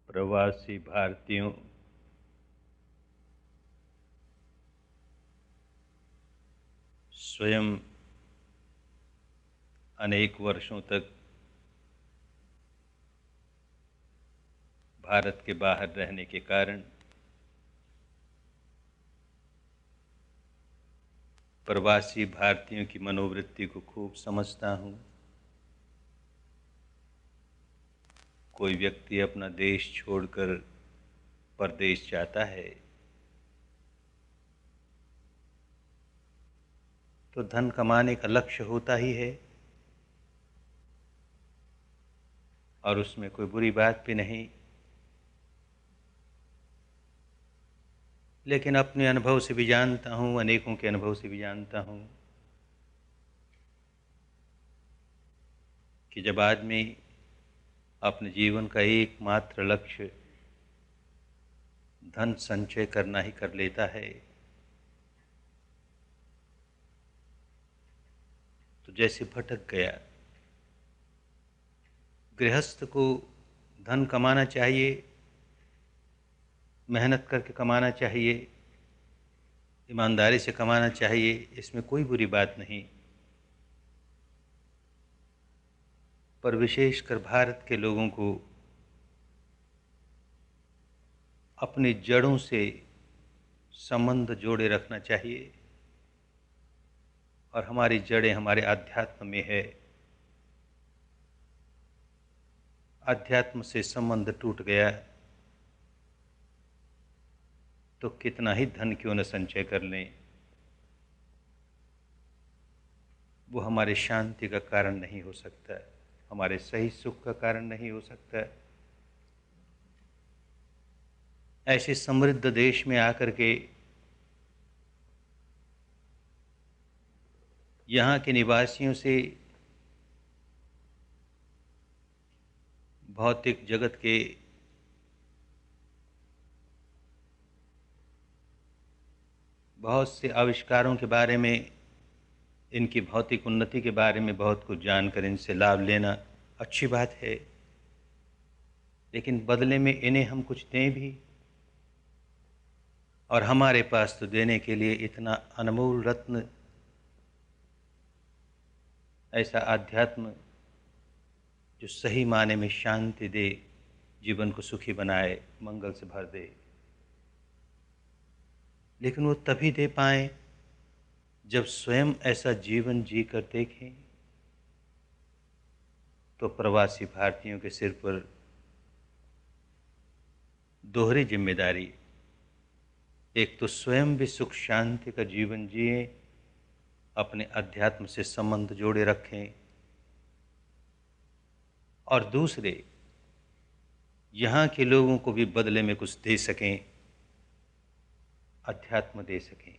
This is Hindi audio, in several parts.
प्रवासी भारतीयों स्वयं अनेक वर्षों तक भारत के बाहर रहने के कारण प्रवासी भारतीयों की मनोवृत्ति को खूब समझता हूँ। कोई व्यक्ति अपना देश छोड़कर परदेश जाता है तो धन कमाने का लक्ष्य होता ही है, और उसमें कोई बुरी बात भी नहीं। लेकिन अपने अनुभव से भी जानता हूँ, अनेकों के अनुभव से भी जानता हूँ कि जब आदमी अपने जीवन का एकमात्र लक्ष्य धन संचय करना ही कर लेता है तो जैसे भटक गया। गृहस्थ को धन कमाना चाहिए, मेहनत करके कमाना चाहिए, ईमानदारी से कमाना चाहिए, इसमें कोई बुरी बात नहीं। पर विशेषकर भारत के लोगों को अपनी जड़ों से संबंध जोड़े रखना चाहिए, और हमारी जड़ें हमारे आध्यात्म में है। आध्यात्म से संबंध टूट गया तो कितना ही धन क्यों न संचय कर लें, वो हमारे शांति का कारण नहीं हो सकता, हमारे सही सुख का कारण नहीं हो सकता। ऐसे समृद्ध देश में आकर के यहाँ के निवासियों से भौतिक जगत के बहुत से आविष्कारों के बारे में, इनकी भौतिक उन्नति के बारे में बहुत कुछ जानकर इनसे लाभ लेना अच्छी बात है, लेकिन बदले में इन्हें हम कुछ दें भी। और हमारे पास तो देने के लिए इतना अनमोल रत्न, ऐसा आध्यात्म जो सही माने में शांति दे, जीवन को सुखी बनाए, मंगल से भर दे। लेकिन वो तभी दे पाएं जब स्वयं ऐसा जीवन जी कर देखें। तो प्रवासी भारतीयों के सिर पर दोहरी जिम्मेदारी, एक तो स्वयं भी सुख शांति का जीवन जिए, अपने अध्यात्म से संबंध जोड़े रखें, और दूसरे यहाँ के लोगों को भी बदले में कुछ दे सकें, अध्यात्म दे सकें।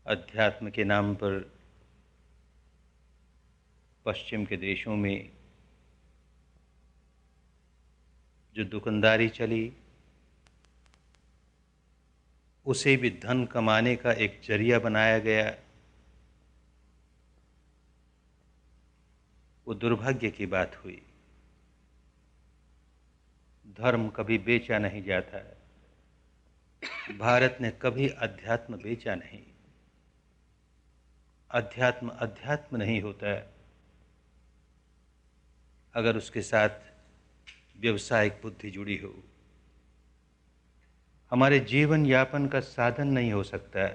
अध्यात्म के नाम पर पश्चिम के देशों में जो दुकानदारी चली, उसे भी धन कमाने का एक जरिया बनाया गया। वो दुर्भाग्य की बात हुई। धर्म कभी बेचा नहीं जाता, भारत ने कभी अध्यात्म बेचा नहीं। अध्यात्म अध्यात्म नहीं होता अगर उसके साथ व्यवसायिक बुद्धि जुड़ी हो। हमारे जीवन यापन का साधन नहीं हो सकता।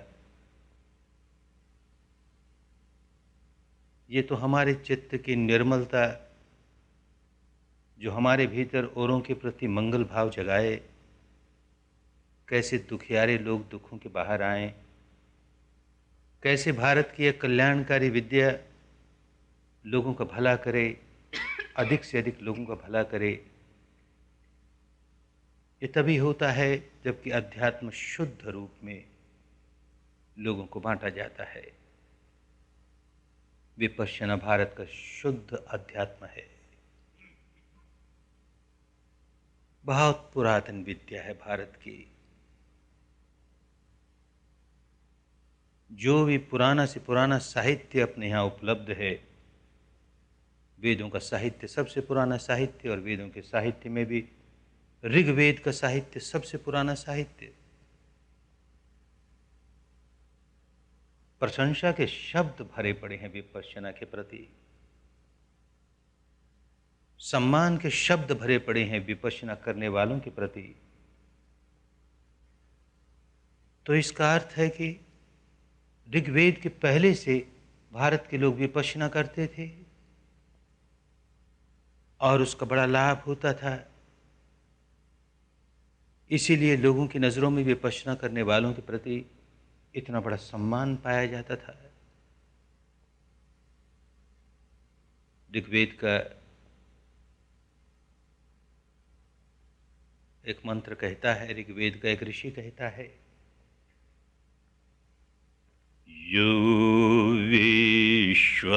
ये तो हमारे चित्त की निर्मलता, जो हमारे भीतर औरों के प्रति मंगल भाव जगाए, कैसे दुखियारे लोग दुखों के बाहर आएं, कैसे भारत की एक कल्याणकारी विद्या लोगों का भला करे, अधिक से अधिक लोगों का भला करे। ये तभी होता है जबकि अध्यात्म शुद्ध रूप में लोगों को बांटा जाता है। विपश्यना भारत का शुद्ध अध्यात्म है, बहुत पुरातन विद्या है भारत की। जो भी पुराना से पुराना साहित्य अपने यहाँ उपलब्ध है, वेदों का साहित्य सबसे पुराना साहित्य, और वेदों के साहित्य में भी ऋग्वेद का साहित्य सबसे पुराना साहित्य। प्रशंसा के शब्द भरे पड़े हैं विपश्यना के प्रति, सम्मान के शब्द भरे पड़े हैं विपश्यना करने वालों के प्रति। तो इसका अर्थ है कि ऋग्वेद के पहले से भारत के लोग विपश्यना करते थे और उसका बड़ा लाभ होता था। इसीलिए लोगों की नज़रों में विपश्यना करने वालों के प्रति इतना बड़ा सम्मान पाया जाता था। ऋग्वेद का एक मंत्र कहता है, ऋग्वेद का एक ऋषि कहता है, यो विश्वाभिविपश्यति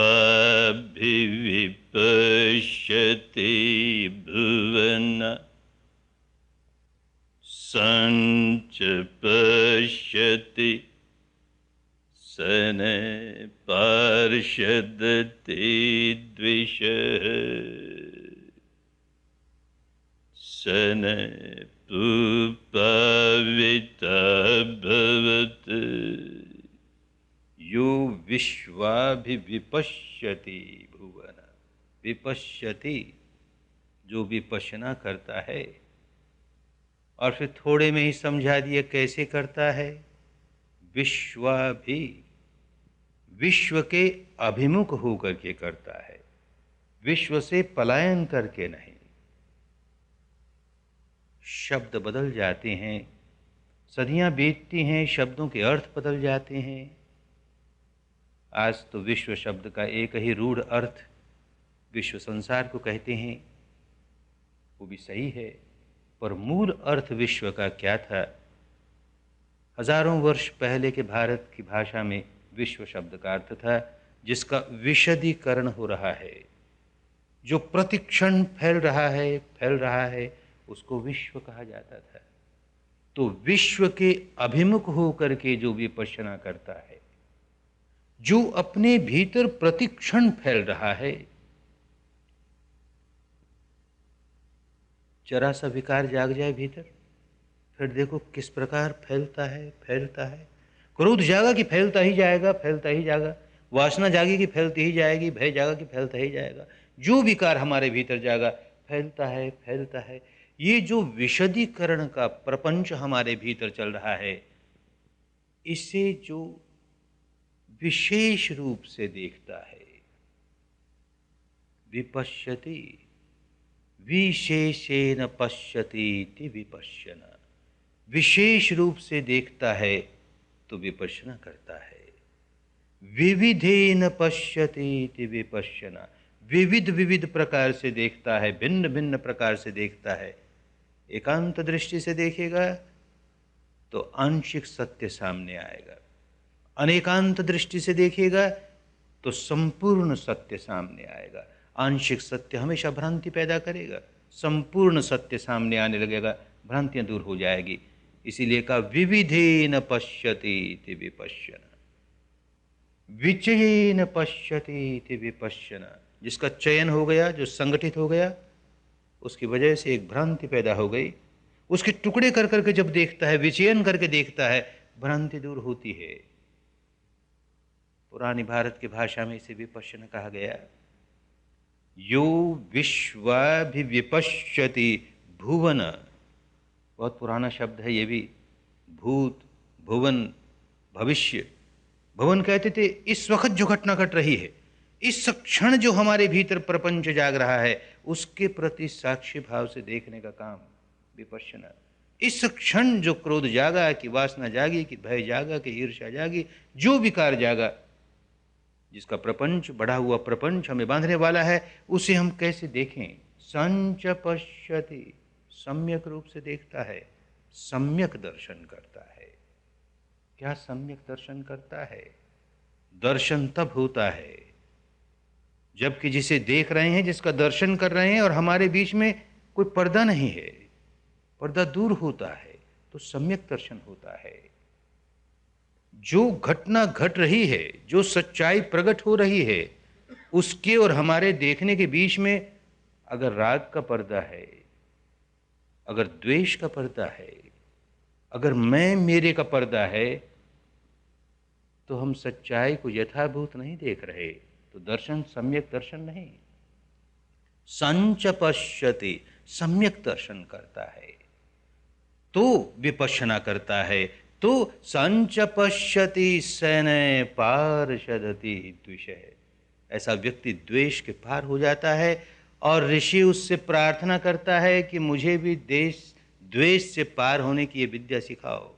भुवन संच पश्यति सन पार्षदति द्विषः सन पुपावितभवत्। यो विश्वाभिविपश्यति भुवन, विपश्यति जो विपश्यना करता है। और फिर थोड़े में ही समझा दिया कैसे करता है। विश्वाभि, विश्व के अभिमुख होकर के करता है, विश्व से पलायन करके नहीं। शब्द बदल जाते हैं, सदियां बीतती हैं, शब्दों के अर्थ बदल जाते हैं। आज तो विश्व शब्द का एक ही रूढ़ अर्थ विश्व संसार को कहते हैं, वो भी सही है, पर मूल अर्थ विश्व का क्या था? हजारों वर्ष पहले के भारत की भाषा में विश्व शब्द का अर्थ था जिसका विशदीकरण हो रहा है, जो प्रतिक्षण फैल रहा है, उसको विश्व कहा जाता था। तो विश्व के अभिमुख होकर के जो विपश्यना करता है, जो अपने भीतर प्रतिक्षण फैल रहा है, जरा सा विकार जाग जाए भीतर, फिर देखो किस प्रकार फैलता है। क्रोध जागा कि फैलता ही जाएगा, वासना जागी कि फैलती ही जाएगी, भय जागा कि फैलता ही जाएगा। जो विकार हमारे भीतर जागा फैलता है। ये जो विशदीकरण का प्रपंच हमारे भीतर चल रहा है, इसे जो विशेष रूप से देखता है, विपश्यति, विशेषेण पश्यति इति विपश्यना, विशेष रूप से देखता है तो विपश्यना करता है। विविधेन पश्यति इति विपश्यना, विविध प्रकार से देखता है, भिन्न प्रकार से देखता है। एकांत दृष्टि से देखेगा तो आंशिक सत्य सामने आएगा, अनेकांत दृष्टि से देखेगा तो संपूर्ण सत्य सामने आएगा। आंशिक सत्य हमेशा भ्रांति पैदा करेगा, संपूर्ण सत्य सामने आने लगेगा, भ्रांतियां दूर हो जाएगी। इसीलिए कहा विविधेन पश्यति इति विपश्यना, विचयेन पश्यति इति विपश्यना। जिसका चयन हो गया, जो संगठित हो गया, उसकी वजह से एक भ्रांति पैदा हो गई, उसके टुकड़े कर करके जब देखता है, विचयन करके देखता है, भ्रांति दूर होती है। पुरानी भारत की भाषा में इसे विपश्यना कहा गया। यो विश्वाभिविपश्यति भुवन, बहुत पुराना शब्द है ये भी। भूत, भुवन, भविष्य। भुवन कहते थे इस वक्त जो घटना घट रही है, इस क्षण जो हमारे भीतर प्रपंच जाग रहा है, उसके प्रति साक्षी भाव से देखने का काम विपश्यना। इस क्षण जो क्रोध जागा, कि वासना जागी, कि भय जागा, कि ईर्ष्या जागी, जो विकार जागा, जिसका प्रपंच, बढ़ा हुआ प्रपंच हमें बांधने वाला है, उसे हम कैसे देखें? संच पश्यति, सम्यक रूप से देखता है, सम्यक दर्शन करता है। क्या सम्यक दर्शन करता है? दर्शन तब होता है जबकि जिसे देख रहे हैं, जिसका दर्शन कर रहे हैं, और हमारे बीच में कोई पर्दा नहीं है, पर्दा दूर होता है, तो सम्यक दर्शन होता है। जो घटना घट रही है, जो सच्चाई प्रकट हो रही है, उसके और हमारे देखने के बीच में अगर राग का पर्दा है, अगर द्वेष का पर्दा है, अगर मैं मेरे का पर्दा है, तो हम सच्चाई को यथाभूत नहीं देख रहे। तो दर्शन सम्यक दर्शन नहीं। संच पश्यति, सम्यक दर्शन करता है तो विपश्यना करता है। तो संच पश्यति शनैः पार्षदति द्विषः, ऐसा व्यक्ति द्वेष के पार हो जाता है। और ऋषि उससे प्रार्थना करता है कि मुझे भी देश द्वेष से पार होने की ये विद्या सिखाओ।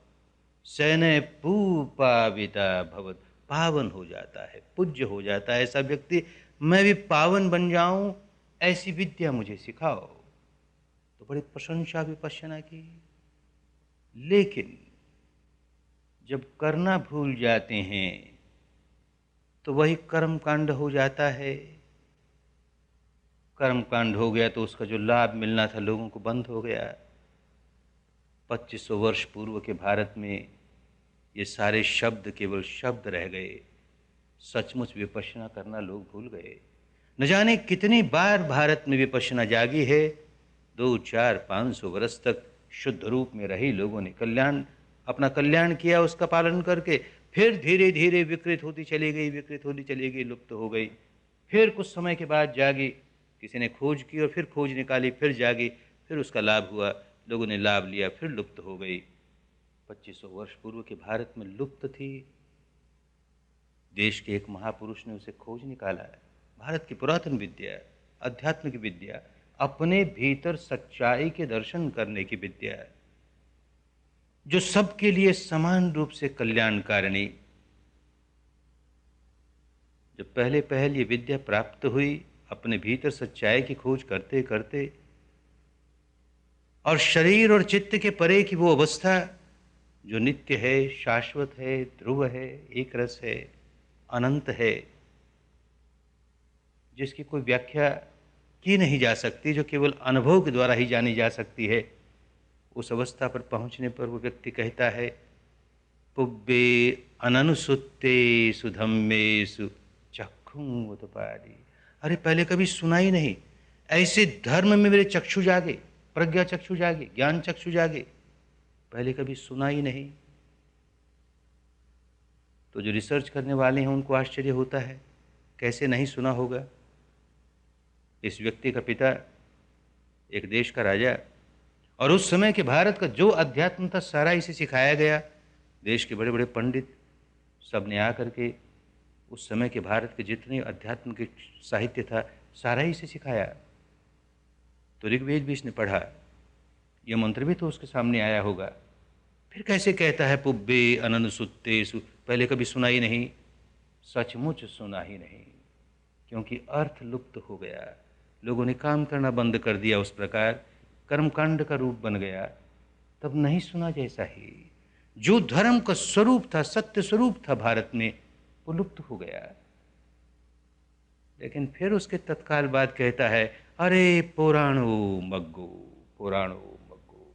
शनैः पूपाविता भवत्, पावन हो जाता है, पूज्य हो जाता है ऐसा व्यक्ति। मैं भी पावन बन जाऊं, ऐसी विद्या मुझे सिखाओ। तो बड़ी प्रशंसा विपश्यना की। लेकिन जब करना भूल जाते हैं तो वही कर्म कांड हो जाता है। कर्म कांड हो गया तो उसका जो लाभ मिलना था लोगों को बंद हो गया। 2500 वर्ष पूर्व के भारत में ये सारे शब्द केवल शब्द रह गए। सचमुच विपश्यना करना लोग भूल गए। न जाने कितनी बार भारत में विपश्यना जागी है। 2, 4, 500 वर्ष तक शुद्ध रूप में रही लोगों ने अपना कल्याण किया, उसका पालन करके फिर धीरे धीरे विकृत होती चली गई, विकृत होती चली गई, लुप्त हो गई। फिर कुछ समय के बाद जागी, किसी ने खोज की और फिर खोज निकाली, फिर जागी, फिर उसका लाभ हुआ, लोगों ने लाभ लिया, फिर लुप्त हो गई। 2500 वर्ष पूर्व के भारत में लुप्त थी। देश के एक महापुरुष ने उसे खोज निकाला है। भारत की पुरातन विद्या, आध्यात्मिक विद्या, अपने भीतर सच्चाई के दर्शन करने की विद्या है, जो सबके लिए समान रूप से कल्याणकारिणी। जब पहले पहल ये विद्या प्राप्त हुई, अपने भीतर सच्चाई की खोज करते करते, और शरीर और चित्त के परे की वो अवस्था जो नित्य है, शाश्वत है, ध्रुव है, एक रस है, अनंत है, जिसकी कोई व्याख्या की नहीं जा सकती, जो केवल अनुभव के द्वारा ही जानी जा सकती है, उस अवस्था पर पहुंचने पर वो व्यक्ति कहता है, पुब्बे अननुसुत्तेषु धम्मेषु चक्षुः उत्पादि। अरे पहले कभी सुना ही नहीं, ऐसे धर्म में मेरे चक्षु जागे, प्रज्ञा चक्षु जागे, ज्ञान चक्षु जागे, पहले कभी सुना ही नहीं। तो जो रिसर्च करने वाले हैं उनको आश्चर्य होता है, कैसे नहीं सुना होगा। इस व्यक्ति का पिता एक देश का राजा, और उस समय के भारत का जो अध्यात्म था सारा इसे सिखाया गया। देश के बड़े बड़े पंडित सब ने आकर के उस समय के भारत के जितने अध्यात्म के साहित्य था सारा ही इसे सिखाया। तो ऋग्वेद भी इसने पढ़ा, यह मंत्र भी तो उसके सामने आया होगा। फिर कैसे कहता है पुब्बे अननुसुत्तेषु, पहले कभी सुना ही नहीं। सचमुच सुना ही नहीं, क्योंकि अर्थ लुप्त हो गया, लोगों ने काम करना बंद कर दिया, उस प्रकार कर्मकांड का रूप बन गया। तब नहीं सुना जैसा ही जो धर्म का स्वरूप था, सत्य स्वरूप था भारत में, वो लुप्त हो गया। लेकिन फिर उसके तत्काल बाद कहता है, अरे पुराणो मग्गो, पुराणो मग्गो,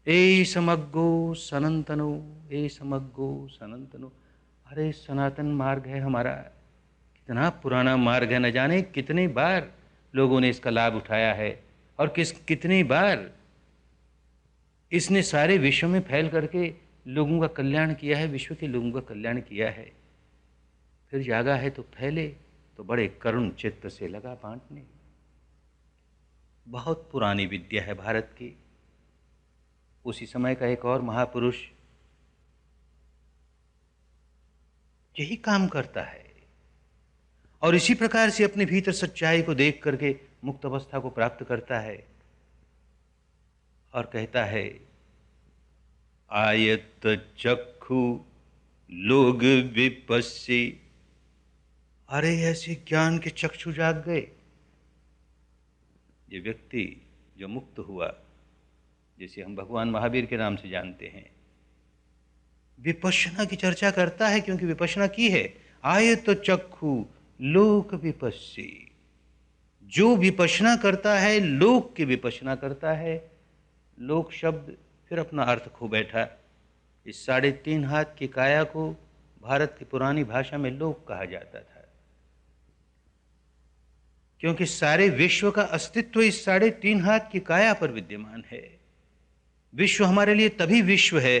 ए समग्गो सनातनो, ए समग्गो सनातनो। अरे सनातन मार्ग है हमारा, कितना पुराना मार्ग है, न जाने कितनी बार लोगों ने इसका लाभ उठाया है, और कितनी बार इसने सारे विश्व में फैल करके लोगों का कल्याण किया है, विश्व के लोगों का कल्याण किया है। फिर जागा है तो फैले, तो बड़े करुण चित्त से लगा बांटने। बहुत पुरानी विद्या है भारत की। उसी समय का एक और महापुरुष यही काम करता है, और इसी प्रकार से अपने भीतर सच्चाई को देख करके मुक्त अवस्था को प्राप्त करता है, और कहता है, आयत चक्षु लोग विपस्सी। अरे ऐसे ज्ञान के चक्षु जाग गए। ये व्यक्ति जो मुक्त हुआ, जिसे हम भगवान महावीर के नाम से जानते हैं, विपश्यना की चर्चा करता है, क्योंकि विपश्यना की है। आयत चक्षु लोक विपस्सी, जो विपश्यना करता है लोक की विपश्यना करता है। लोक शब्द फिर अपना अर्थ खो बैठा। इस 3.5 हाथ की काया को भारत की पुरानी भाषा में लोक कहा जाता था। क्योंकि सारे विश्व का अस्तित्व इस 3.5 हाथ की काया पर विद्यमान है। विश्व हमारे लिए तभी विश्व है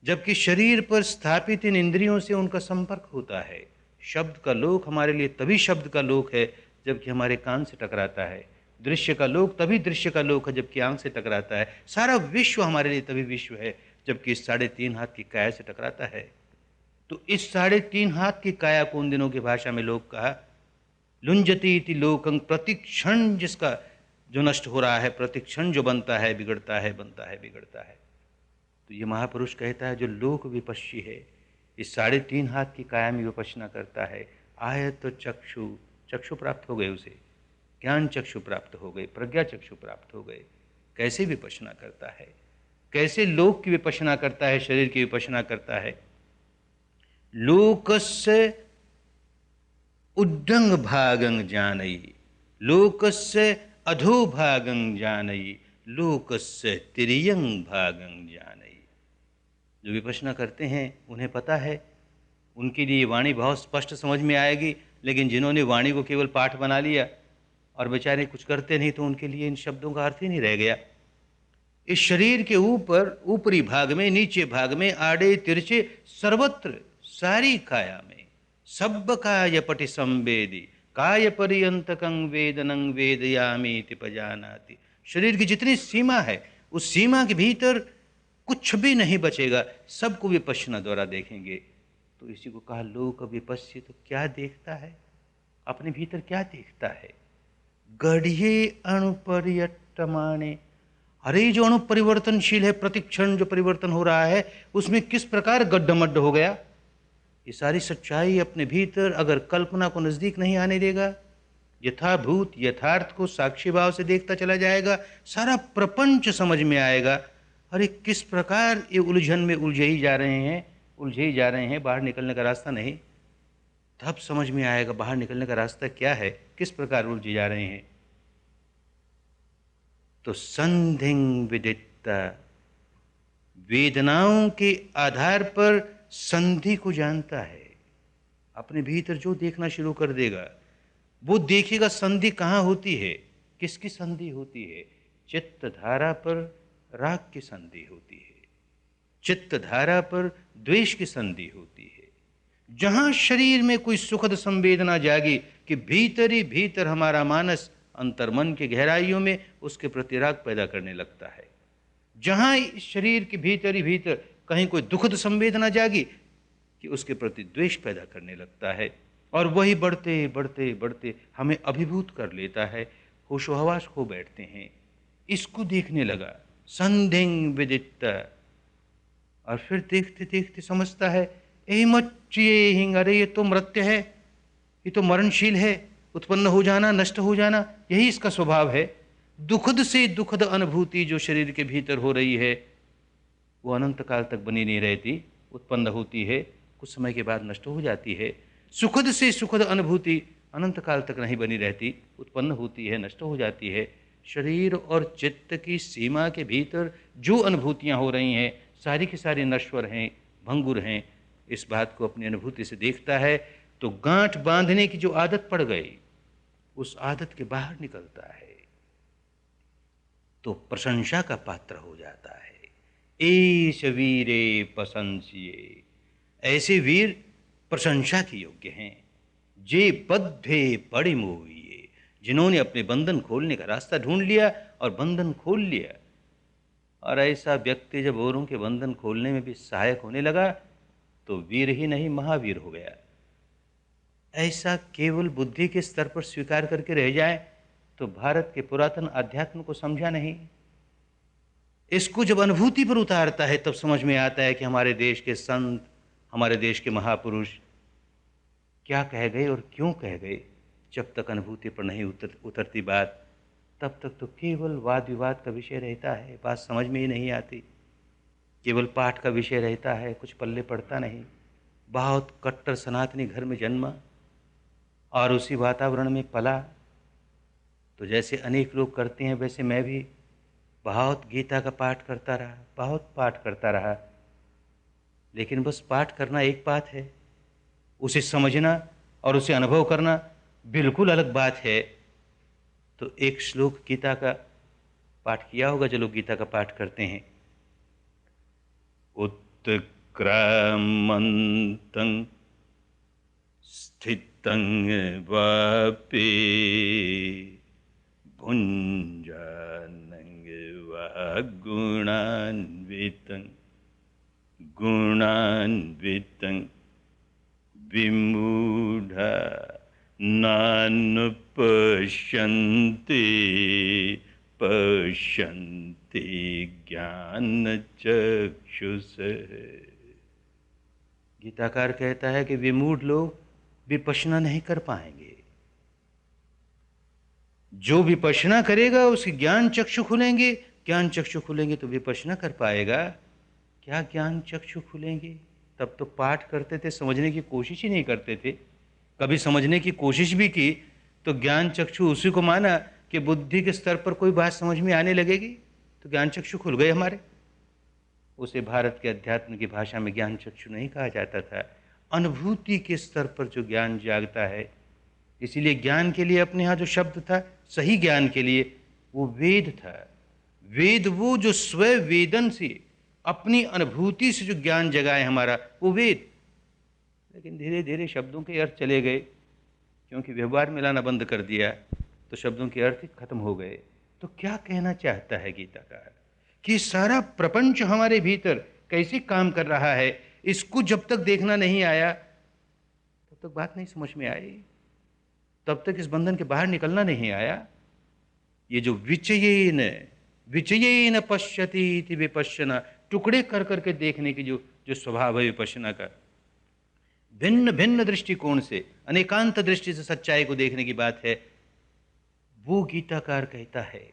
जबकि शरीर पर स्थापित इन इंद्रियों से उनका संपर्क होता है। शब्द का लोक हमारे लिए तभी शब्द का लोक है जबकि हमारे कान से टकराता है। दृश्य का लोक तभी दृश्य का लोक है जबकि आंख से टकराता है। सारा विश्व हमारे लिए तभी विश्व है जबकि इस 3.5 हाथ की काया से टकराता है। तो इस 3.5 हाथ की काया को उन दिनों की भाषा में लोक कहा। लुंजती इति लोकं, प्रतिक्षण जिसका जो नष्ट हो रहा है, प्रतिक्षण जो बनता है बिगड़ता है, बनता है बिगड़ता है। तो ये महापुरुष कहता है जो लोक विपश्ची है, इस 3.5 हाथ की काया में विपश्यना करता है। आयत चक्षु, चक्षु प्राप्त हो गए उसे, ज्ञान चक्षु प्राप्त हो गए, प्रज्ञा चक्षु प्राप्त हो गए। कैसे विपश्यना करता है, कैसे लोक की विपश्यना करता है, शरीर की विपश्यना करता है। लोकस्य उड्डंग भागं जानई, लोकस्य अधोभागं जानई, लोकस्य तिर्यंग भागं जानई। जो विपश्यना करते हैं उन्हें पता है, उनके लिए वाणी बहुत स्पष्ट समझ में आएगी। लेकिन जिन्होंने वाणी को केवल पाठ बना लिया और बेचारे कुछ करते नहीं, तो उनके लिए इन शब्दों का अर्थ ही नहीं रह गया। इस शरीर के ऊपर, ऊपरी भाग में, नीचे भाग में, आड़े तिरछे, सर्वत्र सारी काया में, सब काय पटि संवेदी, काय पर्यंतकं वेदनं वेदयामीति पजानाति। शरीर की जितनी सीमा है उस सीमा के भीतर कुछ भी नहीं बचेगा, सबको विपश्यना द्वारा देखेंगे। तो इसी को कहा लोक विपश्य। तो क्या देखता है, अपने भीतर क्या देखता है। गढ़िए अणुपर्यटमाने, अरे जो अणु परिवर्तनशील है, प्रतिक्षण जो परिवर्तन हो रहा है, उसमें किस प्रकार गड्ढमड्ढ हो गया। ये सारी सच्चाई अपने भीतर अगर कल्पना को नजदीक नहीं आने देगा, यथाभूत यथार्थ को साक्षी भाव से देखता चला जाएगा, सारा प्रपंच समझ में आएगा। अरे किस प्रकार ये उलझन में उलझे ही जा रहे हैं, उलझे ही जा रहे हैं, बाहर निकलने का रास्ता नहीं। तब समझ में आएगा बाहर निकलने का रास्ता क्या है, किस प्रकार उलझे जा रहे हैं। तो संधिं विदित्ता, वेदनाओं के आधार पर संधि को जानता है। अपने भीतर जो देखना शुरू कर देगा वो देखेगा संधि कहाँ होती है, किसकी संधि होती है। चित्त धारा पर राग की संधि होती है, चित्त धारा पर द्वेष की संधि होती है। जहां शरीर में कोई सुखद संवेदना जागी कि भीतर ही भीतर हमारा मानस अंतर्मन की गहराइयों में उसके प्रति राग पैदा करने लगता है। जहां इस शरीर के भीतर ही भीतर कहीं कोई दुखद संवेदना जागी कि उसके प्रति द्वेष पैदा करने लगता है, और वही बढ़ते बढ़ते बढ़ते हमें अभिभूत कर लेता है, होशो हवास खो बैठते हैं। इसको देखने लगा, संधिं विदित्ता, और फिर देखते देखते समझता है एमच्चिएहिं, अरे ये तो मृत्य है, ये तो मरणशील है, उत्पन्न हो जाना, नष्ट हो जाना, यही इसका स्वभाव है। दुखद से दुखद अनुभूति जो शरीर के भीतर हो रही है वो अनंत काल तक बनी नहीं रहती, उत्पन्न होती है, कुछ समय के बाद नष्ट हो जाती है। सुखद से सुखद अनुभूति अनंत काल तक नहीं बनी रहती, उत्पन्न होती है, नष्ट हो जाती है। शरीर और चित्त की सीमा के भीतर जो अनुभूतियाँ हो रही हैं सारी की सारी नश्वर हैं, भंगुर हैं। इस बात को अपनी अनुभूति से देखता है तो गांठ बांधने की जो आदत पड़ गई उस आदत के बाहर निकलता है, तो प्रशंसा का पात्र हो जाता है। एष वीरे प्रशंसिए, ऐसे वीर प्रशंसा के योग्य हैं। जे बद्धे पड़े मोहिए, जिन्होंने अपने बंधन खोलने का रास्ता ढूंढ लिया और बंधन खोल लिया। और ऐसा व्यक्ति जब औरों के बंधन खोलने में भी सहायक होने लगा तो वीर ही नहीं महावीर हो गया। ऐसा केवल बुद्धि के स्तर पर स्वीकार करके रह जाए तो भारत के पुरातन अध्यात्म को समझा नहीं। इसको जब अनुभूति पर उतारता है तब समझ में आता है कि हमारे देश के संत, हमारे देश के महापुरुष क्या कह गए और क्यों कह गए। जब तक अनुभूति पर नहीं उतरती बात, तब तक तो केवल वाद विवाद का विषय रहता है, बात समझ में ही नहीं आती। केवल पाठ का विषय रहता है, कुछ पल्ले पड़ता नहीं। बहुत कट्टर सनातनी घर में जन्मा और उसी वातावरण में पला, तो जैसे अनेक लोग करते हैं वैसे मैं भी बहुत गीता का पाठ करता रहा, बहुत पाठ करता रहा। लेकिन बस पाठ करना एक बात है, उसे समझना और उसे अनुभव करना बिल्कुल अलग बात है। तो एक श्लोक गीता का पाठ किया होगा जो लोग गीता का पाठ करते हैं। उत्क्रामन्तं स्थितं वापि भुञ्जानं वा गुणान्वितं विमूढा नानुपश्यन्ति पश्यन्ति ज्ञानचक्षुषे। गीताकार कहता है कि विमूढ़ लोग विपश्यना नहीं कर पाएंगे। जो विपश्यना करेगा उसके ज्ञान चक्षु खुलेंगे, ज्ञान चक्षु खुलेंगे तो विपश्यना कर पाएगा। क्या ज्ञान चक्षु खुलेंगे? तब तो पाठ करते थे, समझने की कोशिश ही नहीं करते थे। कभी समझने की कोशिश भी की तो ज्ञान चक्षु उसी को माना कि बुद्धि के स्तर पर कोई बात समझ में आने लगेगी तो ज्ञान चक्षु खुल गए हमारे। उसे भारत के अध्यात्म की भाषा में ज्ञान चक्षु नहीं कहा जाता था, अनुभूति के स्तर पर जो ज्ञान जागता है। इसीलिए ज्ञान के लिए अपने यहाँ जो शब्द था, सही ज्ञान के लिए, वो वेद था। वेद वो जो स्वयं वेदन से, अपनी अनुभूति से जो ज्ञान जगाए हमारा, वो वेद। लेकिन धीरे धीरे शब्दों के अर्थ चले गए, क्योंकि व्यवहार में लाना बंद कर दिया तो शब्दों के अर्थ खत्म हो गए। तो क्या कहना चाहता है गीताकार कि सारा प्रपंच हमारे भीतर कैसे काम कर रहा है, इसको जब तक देखना नहीं आया तब तक बात नहीं समझ में आई, तब तक इस बंधन के बाहर निकलना नहीं आया। ये जो विचयेन विचयेन पश्यति इति विपश्यना, टुकड़े कर करके देखने की जो जो स्वभाव है विपश्यना का, भिन्न भिन्न दृष्टिकोण से, अनेकांत दृष्टि से सच्चाई को देखने की बात है, वो गीताकार कहता है।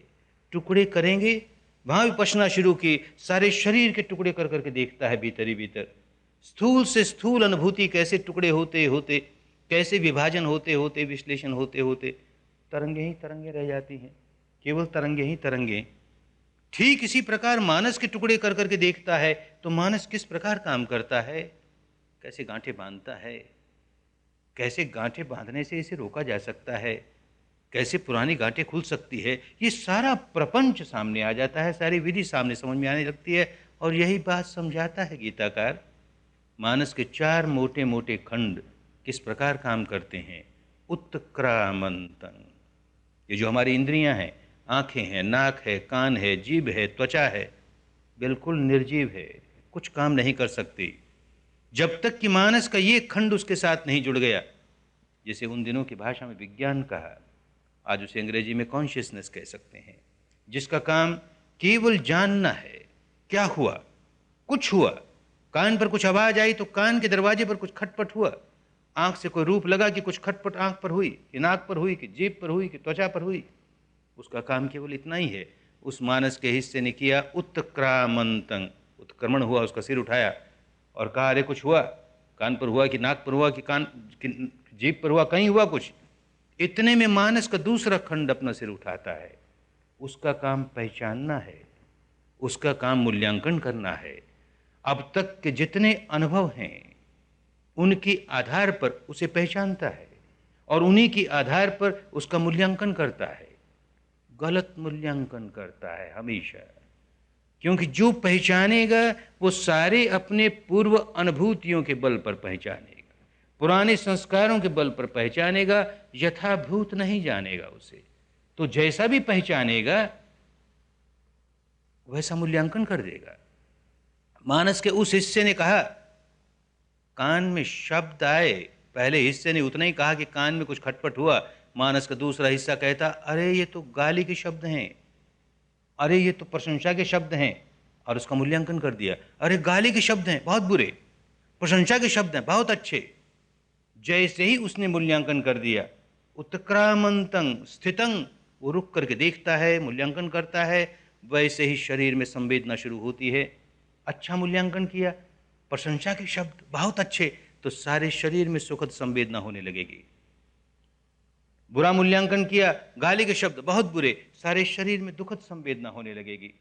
टुकड़े करेंगे, वहां विपश्यना शुरू की, सारे शरीर के टुकड़े कर करके देखता है भीतर ही भीतर। स्थूल से स्थूल अनुभूति कैसे टुकड़े होते होते, कैसे विभाजन होते होते, विश्लेषण होते होते तरंगे ही तरंगे रह जाती हैं, केवल तरंगे ही तरंगे। ठीक इसी प्रकार मानस के टुकड़े कर करके देखता है तो मानस किस प्रकार काम करता है, कैसे गांठें बांधता है, कैसे गांठें बांधने से इसे रोका जा सकता है, कैसे पुरानी गांठें खुल सकती है, ये सारा प्रपंच सामने आ जाता है, सारी विधि सामने समझ में आने लगती है। और यही बात समझाता है गीताकार। मानस के चार मोटे मोटे खंड किस प्रकार काम करते हैं। उत्क्रामंतं, ये जो हमारी इंद्रियां हैं, आंखें हैं, नाक है, कान है, जीभ है, त्वचा है, बिल्कुल निर्जीव है, कुछ काम नहीं कर सकती जब तक कि मानस का ये खंड उसके साथ नहीं जुड़ गया। जिसे उन दिनों की भाषा में विज्ञान कहा, आज उसे अंग्रेजी में कॉन्शियसनेस कह सकते हैं, जिसका काम केवल जानना है क्या हुआ, कुछ हुआ। कान पर कुछ आवाज आई तो कान के दरवाजे पर कुछ खटपट हुआ, आंख से कोई रूप लगा कि कुछ खटपट आंख पर हुई, कि नाक पर हुई, कि जीभ पर हुई, कि त्वचा पर हुई। उसका काम केवल इतना ही है। उस मानस के हिस्से ने किया उत्क्रामंतं, उत्क्रमण हुआ, उसका सिर उठाया और कहा अरे कुछ हुआ, कान पर हुआ कि नाक पर हुआ कि कान कि जीभ पर हुआ, कहीं हुआ कुछ। इतने में मानस का दूसरा खंड अपना सिर उठाता है। उसका काम पहचानना है, उसका काम मूल्यांकन करना है। अब तक के जितने अनुभव हैं उनके आधार पर उसे पहचानता है और उन्हीं के आधार पर उसका मूल्यांकन करता है। गलत मूल्यांकन करता है हमेशा, क्योंकि जो पहचानेगा वो सारे अपने पूर्व अनुभूतियों के बल पर पहचानेगा, पुराने संस्कारों के बल पर पहचानेगा, यथाभूत नहीं जानेगा उसे। तो जैसा भी पहचानेगा वैसा मूल्यांकन कर देगा। मानस के उस हिस्से ने कहा, कान में शब्द आए, पहले हिस्से ने उतना ही कहा कि कान में कुछ खटपट हुआ। मानस का दूसरा हिस्सा कहता अरे ये तो गाली के शब्द हैं, अरे ये तो प्रशंसा के शब्द हैं, और उसका मूल्यांकन कर दिया। अरे गाली के शब्द हैं बहुत बुरे, प्रशंसा के शब्द हैं बहुत अच्छे। जैसे ही उसने मूल्यांकन कर दिया, उत्क्रामंतं स्थितं, वो रुक करके देखता है, मूल्यांकन करता है, वैसे ही शरीर में संवेदना शुरू होती है। अच्छा मूल्यांकन किया, प्रशंसा के शब्द बहुत अच्छे, तो सारे शरीर में सुखद संवेदना होने लगेगी। बुरा मूल्यांकन किया, गाली के शब्द बहुत बुरे, सारे शरीर में दुखद संवेदना होने लगेगी,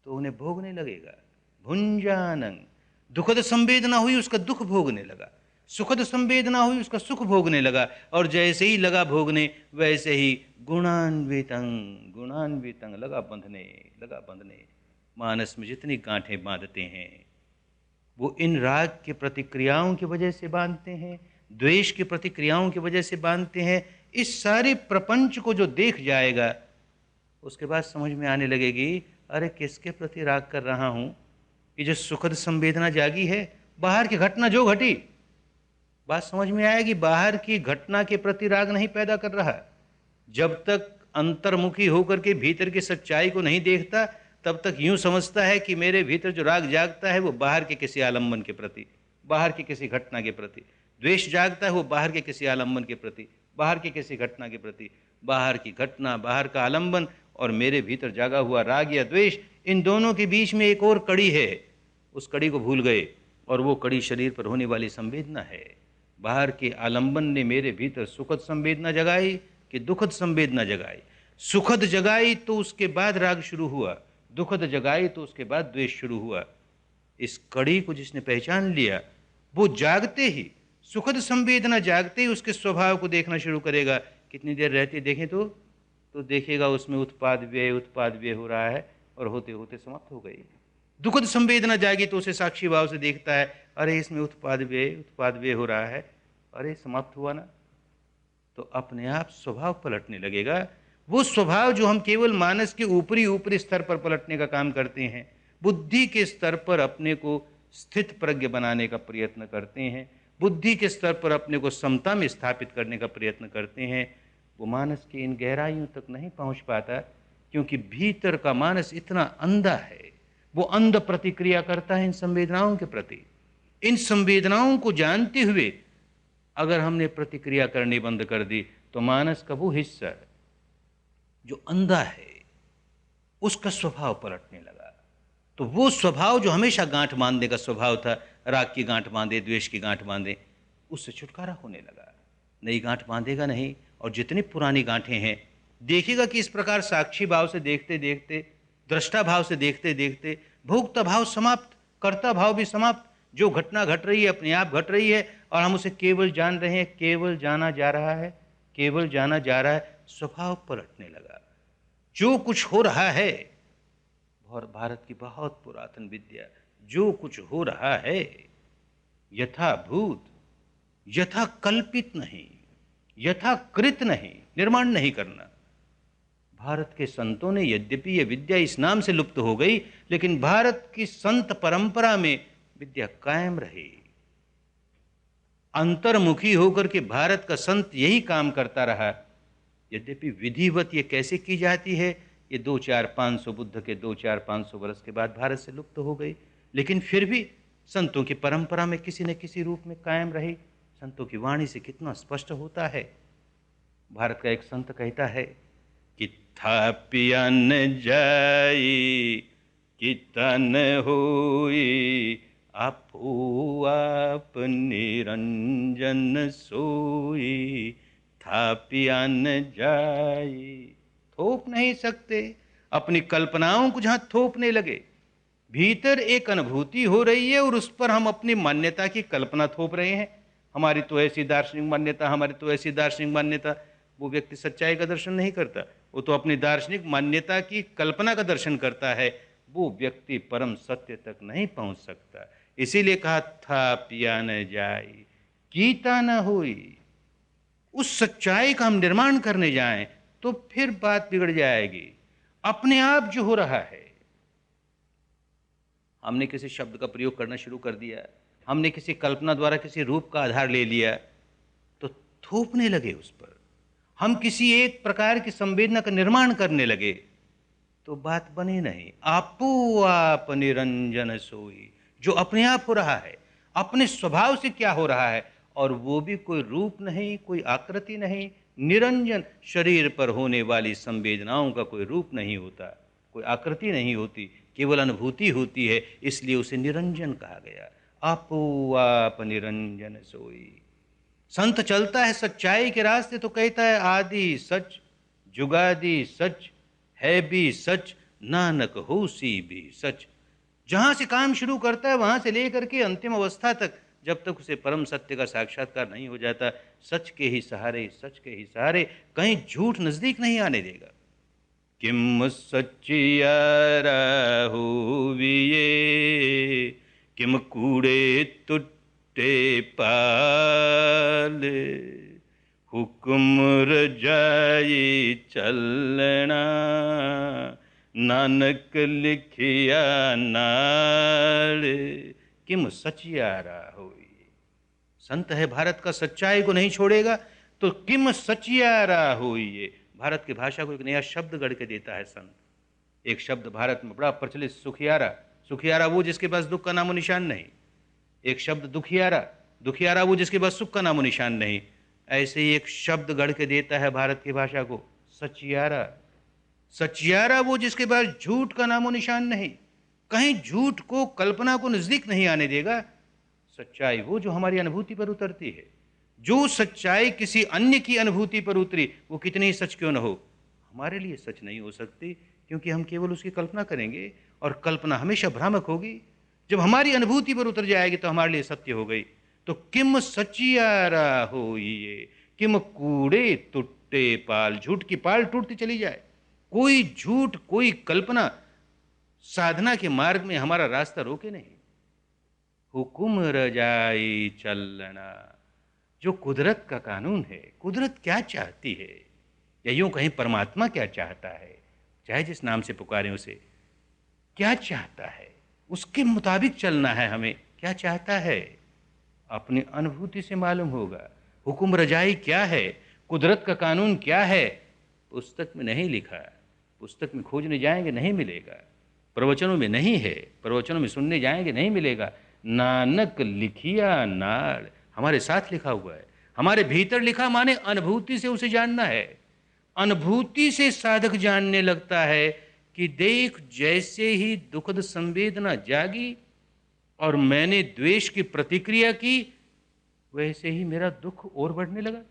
तो उन्हें भोगने लगेगा। भुंजानं, दुखद संवेदना हुई, उसका दुख भोगने लगा। सुखद संवेदना हुई, उसका सुख भोगने लगा, और जैसे ही लगा भोगने वैसे ही गुणान्वितंग लगा बंधने। मानस में जितनी गांठें बांधते हैं वो इन राग की प्रतिक्रियाओं की वजह से बांधते हैं, द्वेष की प्रतिक्रियाओं की वजह से बांधते हैं। इस सारे प्रपंच को जो देख जाएगा उसके बाद समझ में आने लगेगी, अरे किसके प्रति राग कर रहा हूं? ये जो सुखद संवेदना जागी है, बाहर की घटना जो घटी, बात समझ में आएगी, बाहर की घटना के प्रति राग नहीं पैदा कर रहा। जब तक अंतर्मुखी होकर के भीतर की सच्चाई को नहीं देखता तब तक यूं समझता है कि मेरे भीतर जो राग जागता है वो बाहर के किसी आलम्बन के प्रति, बाहर की किसी घटना के प्रति। द्वेष जागता है वो बाहर के किसी आलम्बन के प्रति, बाहर की किसी घटना के प्रति। बाहर की घटना, बाहर का आलम्बन और मेरे भीतर जागा हुआ राग या द्वेष, इन दोनों के बीच में एक और कड़ी है। उस कड़ी को भूल गए, और वो कड़ी शरीर पर होने वाली संवेदना है। बाहर के आलम्बन ने मेरे भीतर सुखद संवेदना जगाई कि दुखद संवेदना जगाई। सुखद जगाई तो उसके बाद राग शुरू हुआ, दुखद जगाई तो उसके बाद द्वेष शुरू हुआ। इस कड़ी को जिसने पहचान लिया वो जागते ही, सुखद संवेदना जागते ही उसके स्वभाव को देखना शुरू करेगा। कितनी देर रहती देखें तो देखेगा उसमें उत्पाद व्यय हो रहा है, और होते होते समाप्त हो गई। दुखद संवेदना जागी तो उसे साक्षी भाव से देखता है, अरे इसमें उत्पाद व्यय हो रहा है, अरे समाप्त हुआ ना। तो अपने आप स्वभाव पलटने लगेगा। वो स्वभाव जो हम केवल मानस के ऊपरी स्तर पर पलटने का काम करते हैं, बुद्धि के स्तर पर अपने को स्थित प्रज्ञ बनाने का प्रयत्न करते हैं, बुद्धि के स्तर पर अपने को समता में स्थापित करने का प्रयत्न करते हैं, वो मानस की इन गहराइयों तक नहीं पहुंच पाता, क्योंकि भीतर का मानस इतना अंधा है। वो अंध प्रतिक्रिया करता है इन संवेदनाओं के प्रति। इन संवेदनाओं को जानते हुए अगर हमने प्रतिक्रिया करनी बंद कर दी तो मानस का वो हिस्सा जो अंधा है उसका स्वभाव पलटने लगा। तो वो स्वभाव जो हमेशा गांठ बांधने का स्वभाव था, राग की गांठ बांधे, द्वेष की गांठ बांधे, उससे छुटकारा होने लगा। नई गांठ बांधेगा नहीं, और जितनी पुरानी गांठें हैं देखिएगा कि इस प्रकार साक्षी भाव से देखते देखते, दृष्टा भाव से देखते देखते भोक्ता भाव समाप्त, कर्ता भाव भी समाप्त। जो घटना घट रही है अपने आप घट रही है, और हम उसे केवल जान रहे हैं, केवल जाना जा रहा है, केवल जाना जा रहा है। स्वभाव पलटने लगा। जो कुछ हो रहा है, और भारत की बहुत पुरातन विद्या, जो कुछ हो रहा है यथाभूत, यथा कल्पित नहीं, यथाकृत नहीं, निर्माण नहीं करना। भारत के संतों ने, यद्यपि यह विद्या इस नाम से लुप्त हो गई, लेकिन भारत की संत परंपरा में विद्या कायम रही। अंतर्मुखी होकर के भारत का संत यही काम करता रहा। यद्यपि विधिवत ये कैसे की जाती है, ये 2-4-500 बुद्ध के 2-4-500 वर्ष के बाद भारत से लुप्त हो गई, लेकिन फिर भी संतों की परंपरा में किसी न किसी रूप में कायम रही। संतों की वाणी से कितना स्पष्ट होता है। भारत का एक संत कहता है कि था पियन जाई कि तन होई, आपो आप निरंजन सोई, था पियन जाई। थोप नहीं सकते, अपनी कल्पनाओं को जहां थोपने लगे, भीतर एक अनुभूति हो रही है और उस पर हम अपनी मान्यता की कल्पना थोप रहे हैं। हमारी तो ऐसी दार्शनिक मान्यता, हमारी तो ऐसी दार्शनिक मान्यता। वो व्यक्ति सच्चाई का दर्शन नहीं करता, वो तो अपनी दार्शनिक मान्यता की कल्पना का दर्शन करता है। वो व्यक्ति परम सत्य तक नहीं पहुंच सकता। इसीलिए कहा था पिया न जाई, कीता न हुई। उस सच्चाई का हम निर्माण करने जाएं तो फिर बात बिगड़ जाएगी। अपने आप जो हो रहा है, हमने किसी शब्द का प्रयोग करना शुरू कर दिया, हमने किसी कल्पना द्वारा किसी रूप का आधार ले लिया, तो थोपने लगे उस पर, हम किसी एक प्रकार की संवेदना का निर्माण करने लगे, तो बात बनी नहीं। आपो आप निरंजन सोई, जो अपने आप हो रहा है, अपने स्वभाव से क्या हो रहा है, और वो भी कोई रूप नहीं, कोई आकृति नहीं, निरंजन। शरीर पर होने वाली संवेदनाओं का कोई रूप नहीं होता, कोई आकृति नहीं होती, केवल अनुभूति होती है, इसलिए उसे निरंजन कहा गया। आपो आप निरंजन सोई। संत चलता है सच्चाई के रास्ते तो कहता है आदि सच, जुगादि सच, है भी सच, नानक होसी भी सच। जहां से काम शुरू करता है वहां से लेकर के अंतिम अवस्था तक जब तक उसे परम सत्य का साक्षात्कार नहीं हो जाता, सच के ही सहारे, सच के ही सहारे कहीं झूठ नजदीक नहीं आने देगा। किम सच्चियारा हुविये, किम कूड़े तुट्टे पाल, हुक्म रजाई चलना, नानक लिखिया नाल। किम सचियारा होई, संत है भारत का, सच्चाई को नहीं छोड़ेगा, तो किम सचियारा होई, ये भारत की भाषा को एक नया शब्द गढ़ के देता है संत। एक शब्द भारत में बड़ा प्रचलित, सुखियारा। सुखियारा वो जिसके पास दुख का नामो निशान नहीं। एक शब्द दुखियारा, दुखियारा वो जिसके पास सुख का नामो निशान नहीं। ऐसे ही एक शब्द गढ़ के देता है भारत की भाषा को, सचियारा। सचियारा वो जिसके पास झूठ का नामो निशान नहीं, कहीं झूठ को, कल्पना को नजदीक नहीं आने देगा। सच्चाई वो जो हमारी अनुभूति पर उतरती है। जो सच्चाई किसी अन्य की अनुभूति पर उतरी, वो कितनी ही सच क्यों न हो, हमारे लिए सच नहीं हो सकती, क्योंकि हम केवल उसकी कल्पना करेंगे और कल्पना हमेशा भ्रामक होगी। जब हमारी अनुभूति पर उतर जाएगी तो हमारे लिए सत्य हो गई। तो किम सचियारा हो ये, किम कूड़े टूटे पाल, झूठ की पाल टूटती चली जाए। कोई झूठ, कोई कल्पना साधना के मार्ग में हमारा रास्ता रोके नहीं। हुकुम रजाई चलना, जो कुदरत का कानून है, कुदरत क्या चाहती है, या यूं कहीं परमात्मा क्या चाहता है, चाहे जिस नाम से पुकारें उसे, क्या चाहता है, उसके मुताबिक चलना है हमें। क्या चाहता है अपनी अनुभूति से मालूम होगा। हुकुम रजाई क्या है, कुदरत का कानून क्या है, पुस्तक में नहीं लिखा। पुस्तक में खोजने जाएंगे नहीं मिलेगा, प्रवचनों में नहीं है, प्रवचनों में सुनने जाएंगे नहीं मिलेगा। नानक लिखिया नाड़, हमारे साथ लिखा हुआ है, हमारे भीतर लिखा, माने अनुभूति से उसे जानना है। अनुभूति से साधक जानने लगता है कि देख, जैसे ही दुखद संवेदना जागी और मैंने द्वेष की प्रतिक्रिया की, वैसे ही मेरा दुख और बढ़ने लगा।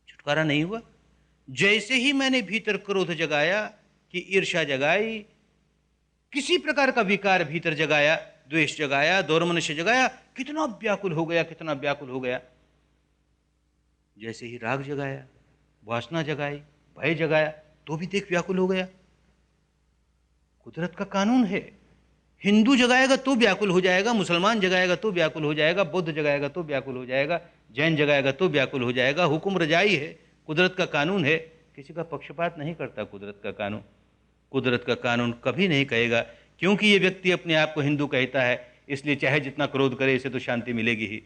छुटकारा नहीं हुआ। जैसे ही मैंने भीतर क्रोध जगाया, कि ईर्ष्या जगाई, किसी प्रकार का विकार भीतर जगाया, द्वेष जगाया, दौर्मनस्य जगाया, कितना व्याकुल हो गया, कितना व्याकुल हो गया। जैसे ही राग जगाया, वासना जगाई, भय जगाया, तो भी देख व्याकुल हो गया। कुदरत का कानून है। हिंदू जगाएगा तो व्याकुल हो जाएगा, मुसलमान जगाएगा तो व्याकुल हो जाएगा, बुद्ध जगाएगा तो व्याकुल हो जाएगा, जैन जगाएगा तो व्याकुल हो जाएगा। हुक्म रजाई है, कुदरत का कानून है। किसी का पक्षपात नहीं करता कुदरत का कानून। कुदरत का कानून कभी नहीं कहेगा क्योंकि ये व्यक्ति अपने आप को हिंदू कहता है इसलिए चाहे जितना क्रोध करे इसे तो शांति मिलेगी ही,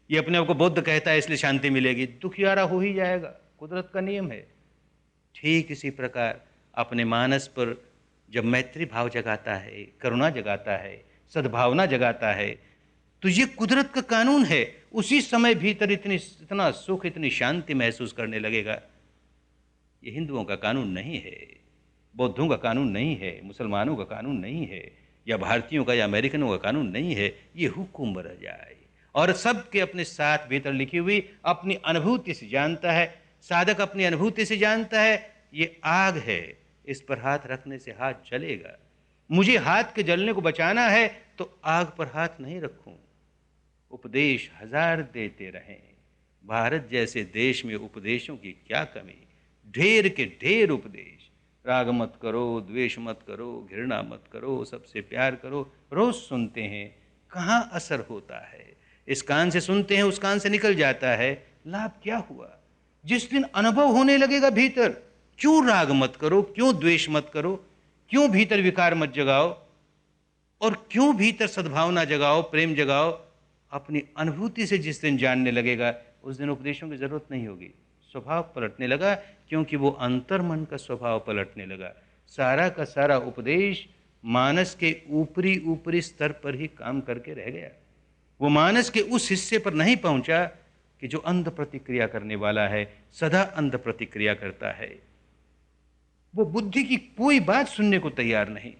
ये अपने आप को बौद्ध कहता है इसलिए शांति मिलेगी, दुखियारा हो ही जाएगा। कुदरत का नियम है। ठीक इसी प्रकार अपने मानस पर जब मैत्री भाव जगाता है, करुणा जगाता है, सद्भावना जगाता है, तो ये कुदरत का कानून है। उसी समय भीतर इतना सुख, इतनी शांति महसूस करने लगेगा। ये हिंदुओं का कानून नहीं है, बौद्धों का कानून नहीं है, मुसलमानों का कानून नहीं है, या भारतीयों का या अमेरिकनों का कानून नहीं है। ये हुक्म रजाई, और सबके अपने साथ भीतर लिखी हुई अपनी अनुभूति से जानता है। साधक अपनी अनुभूति से जानता है ये आग है, इस पर हाथ रखने से हाथ जलेगा। मुझे हाथ के जलने को बचाना है तो आग पर हाथ नहीं रखूं। उपदेश हजार देते रहें, भारत जैसे देश में उपदेशों की क्या कमी, ढेर के ढेर उपदेश। राग मत करो, द्वेष मत करो, घृणा मत करो, सबसे प्यार करो, रोज सुनते हैं, कहाँ असर होता है। इस कान से सुनते हैं, उस कान से निकल जाता है, लाभ क्या हुआ। जिस दिन अनुभव होने लगेगा भीतर, क्यों राग मत करो, क्यों द्वेष मत करो, क्यों भीतर विकार मत जगाओ, और क्यों भीतर सद्भावना जगाओ, प्रेम जगाओ, अपनी अनुभूति से जिस दिन जानने लगेगा उस दिन उपदेशों की जरूरत नहीं होगी। स्वभाव पलटने लगा, क्योंकि वो अंतर मन का स्वभाव पलटने लगा। सारा का सारा उपदेश मानस के ऊपरी ऊपरी स्तर पर ही काम करके रह गया। वो मानस के उस हिस्से पर नहीं पहुंचा कि जो अंध प्रतिक्रिया करने वाला है, सदा अंध प्रतिक्रिया करता है। वो बुद्धि की कोई बात सुनने को तैयार नहीं।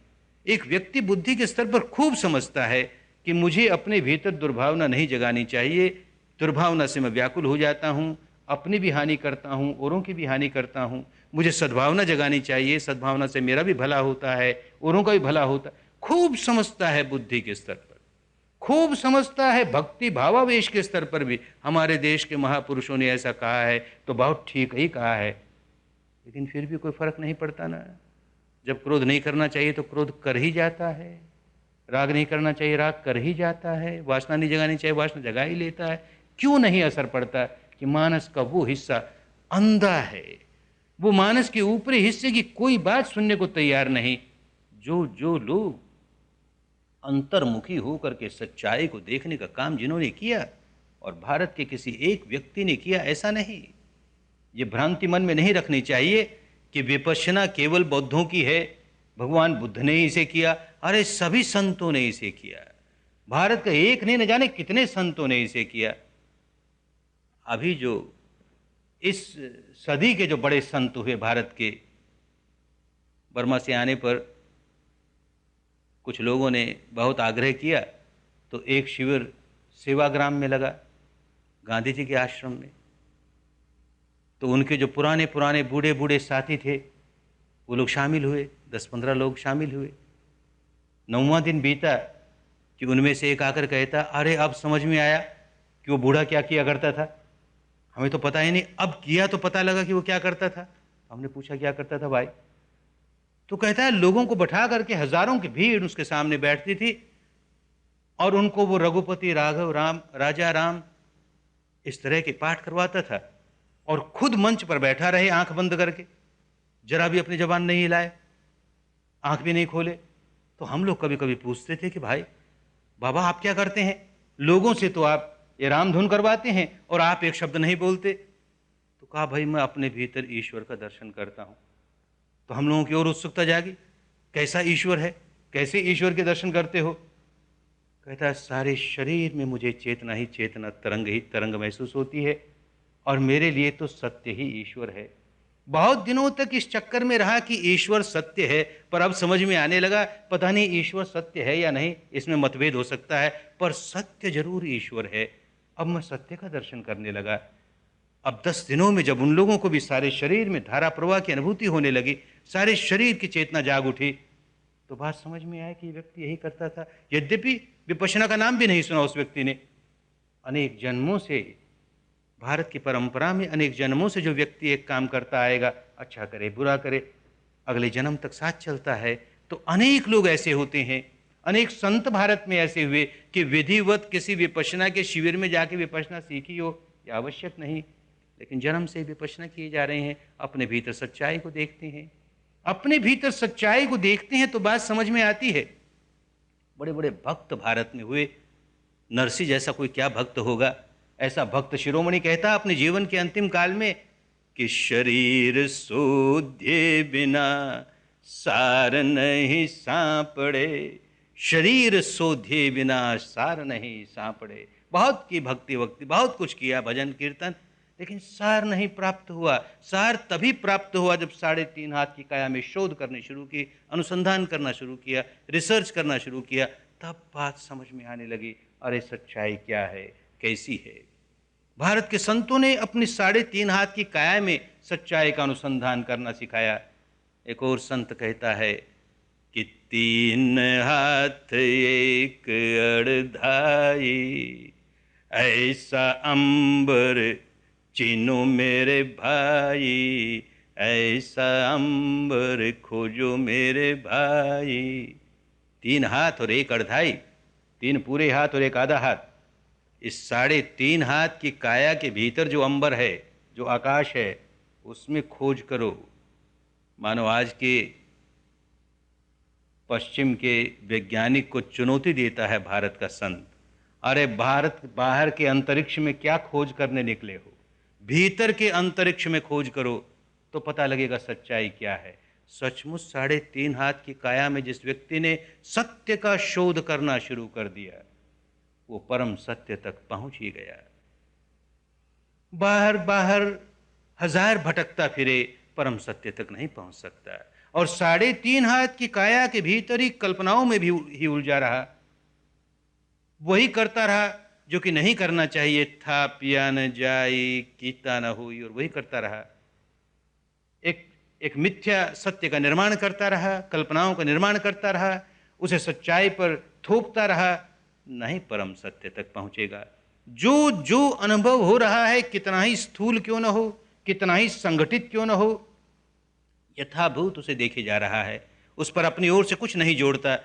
एक व्यक्ति बुद्धि के स्तर पर खूब समझता है कि मुझे अपने भीतर दुर्भावना नहीं जगानी चाहिए, दुर्भावना से मैं व्याकुल हो जाता हूँ, अपनी भी हानि करता हूँ, औरों की भी हानि करता हूँ, मुझे सद्भावना जगानी चाहिए, सद्भावना से मेरा भी भला होता है, औरों का भी भला होता है। खूब समझता है बुद्धि के स्तर पर, खूब समझता है, भक्ति भावावेश के स्तर पर भी हमारे देश के महापुरुषों ने ऐसा कहा है तो बहुत ठीक ही कहा है, लेकिन फिर भी कोई फर्क नहीं पड़ता ना। जब क्रोध नहीं करना चाहिए तो क्रोध कर ही जाता है, राग नहीं करना चाहिए राग कर ही जाता है, वासना नहीं जगानी चाहिए वासना जगा ही लेता है। क्यों नहीं असर पड़ता कि मानस का वो हिस्सा अंधा है, वो मानस के ऊपरी हिस्से की कोई बात सुनने को तैयार नहीं। जो लोग अंतर्मुखी होकर के सच्चाई को देखने का काम जिन्होंने किया, और भारत के किसी एक व्यक्ति ने किया ऐसा नहीं, ये भ्रांति मन में नहीं रखनी चाहिए कि विपश्यना केवल बौद्धों की है, भगवान बुद्ध ने ही इसे किया। अरे सभी संतों ने इसे किया, भारत का एक नहीं न जाने कितने संतों ने इसे किया। अभी जो इस सदी के जो बड़े संत हुए भारत के, बर्मा से आने पर कुछ लोगों ने बहुत आग्रह किया तो एक शिविर सेवाग्राम में लगा गांधी जी के आश्रम में। तो उनके जो पुराने पुराने बूढ़े बूढ़े साथी थे वो लोग शामिल हुए, 10-15 लोग शामिल हुए। 9वां दिन बीता कि उनमें से एक आकर कहता, अरे अब समझ में आया कि वो बूढ़ा क्या किया करता था, हमें तो पता ही नहीं, अब किया तो पता लगा कि वो क्या करता था। हमने पूछा क्या करता था भाई, तो कहता है लोगों को बैठा करके, हजारों की भीड़ उसके सामने बैठती थी और उनको वो रघुपति राघव राम राजा राम इस तरह के पाठ करवाता था, और खुद मंच पर बैठा रहे आंख बंद करके, जरा भी अपनी जबान नहीं हिलाए, आंख भी नहीं खोले। तो हम लोग कभी कभी पूछते थे कि भाई बाबा आप क्या करते हैं, लोगों से तो आप ये राम धुन करवाते हैं और आप एक शब्द नहीं बोलते। तो कहा भाई मैं अपने भीतर ईश्वर का दर्शन करता हूं। तो हम लोगों की और उत्सुकता जागी, कैसा ईश्वर है, कैसे ईश्वर के दर्शन करते हो। कहता है सारे शरीर में मुझे चेतना ही चेतना, तरंग ही तरंग महसूस होती है, और मेरे लिए तो सत्य ही ईश्वर है। बहुत दिनों तक इस चक्कर में रहा कि ईश्वर सत्य है, पर अब समझ में आने लगा पता नहीं ईश्वर सत्य है या नहीं, इसमें मतभेद हो सकता है, पर सत्य जरूर ईश्वर है। अब मैं सत्य का दर्शन करने लगा। अब 10 दिनों में जब उन लोगों को भी सारे शरीर में धारा प्रवाह की अनुभूति होने लगी, सारे शरीर की चेतना जाग उठी, तो बात समझ में आया कि व्यक्ति यही करता था। यद्यपि विपश्यना का नाम भी नहीं सुना उस व्यक्ति ने। अनेक जन्मों से भारत की परंपरा में अनेक जन्मों से जो व्यक्ति एक काम करता आएगा, अच्छा करे बुरा करे, अगले जन्म तक साथ चलता है। तो अनेक लोग ऐसे होते हैं, अनेक संत भारत में ऐसे हुए कि विधिवत किसी विपश्यना के शिविर में जाके विपश्यना सीखी हो, यह आवश्यक नहीं, लेकिन जन्म से विपश्यना किए जा रहे हैं, अपने भीतर सच्चाई को देखते हैं। अपने भीतर सच्चाई को देखते हैं तो बात समझ में आती है। बड़े बड़े भक्त भारत में हुए, नरसिंह जैसा कोई क्या भक्त होगा। ऐसा भक्त शिरोमणि कहता अपने जीवन के अंतिम काल में कि शरीर सोधे बिना सार नहीं सांपड़े, शरीर सोधे बिना सार नहीं सांपड़े। बहुत की भक्ति वक्ति, बहुत कुछ किया, भजन कीर्तन, लेकिन सार नहीं प्राप्त हुआ। सार तभी प्राप्त हुआ जब 3.5 हाथ की काया में शोध करनी शुरू की, अनुसंधान करना शुरू किया, रिसर्च करना शुरू किया, तब बात समझ में आने लगी, अरे सच्चाई क्या है, कैसी है। भारत के संतों ने अपनी 3.5 हाथ की काया में सच्चाई का अनुसंधान करना सिखाया। एक और संत कहता है कि 3 हाथ एक अड़धाई, ऐसा अंबर चिन्हो मेरे भाई, ऐसा अंबर खोजो मेरे भाई। 3 हाथ और एक अड़धाई, 3 पूरे हाथ और एक आधा हाथ, इस 3.5 हाथ की काया के भीतर जो अंबर है, जो आकाश है, उसमें खोज करो। मानो आज के पश्चिम के वैज्ञानिक को चुनौती देता है भारत का संत, अरे भारत बाहर के अंतरिक्ष में क्या खोज करने निकले हो, भीतर के अंतरिक्ष में खोज करो तो पता लगेगा सच्चाई क्या है। सचमुच 3.5 हाथ की काया में जिस व्यक्ति ने सत्य का शोध करना शुरू कर दिया, वो परम सत्य तक पहुंच ही गया। बाहर बाहर हजार भटकता फिरे, परम सत्य तक नहीं पहुंच सकता। और 3.5 हाथ की काया के भीतर ही कल्पनाओं में भी ही उलझा रहा, वही करता रहा जो कि नहीं करना चाहिए था, पिया न जाई कीता न हुई, और वही करता रहा। एक मिथ्या सत्य का निर्माण करता रहा, कल्पनाओं का निर्माण करता रहा, उसे सच्चाई पर थोपता रहा, न ही परम सत्य तक पहुंचेगा। जो जो अनुभव हो रहा है, कितना ही स्थूल क्यों न हो, कितना ही संगठित क्यों न हो, यथाभूत उसे देखे जा रहा है, उस पर अपनी ओर से कुछ नहीं जोड़ता,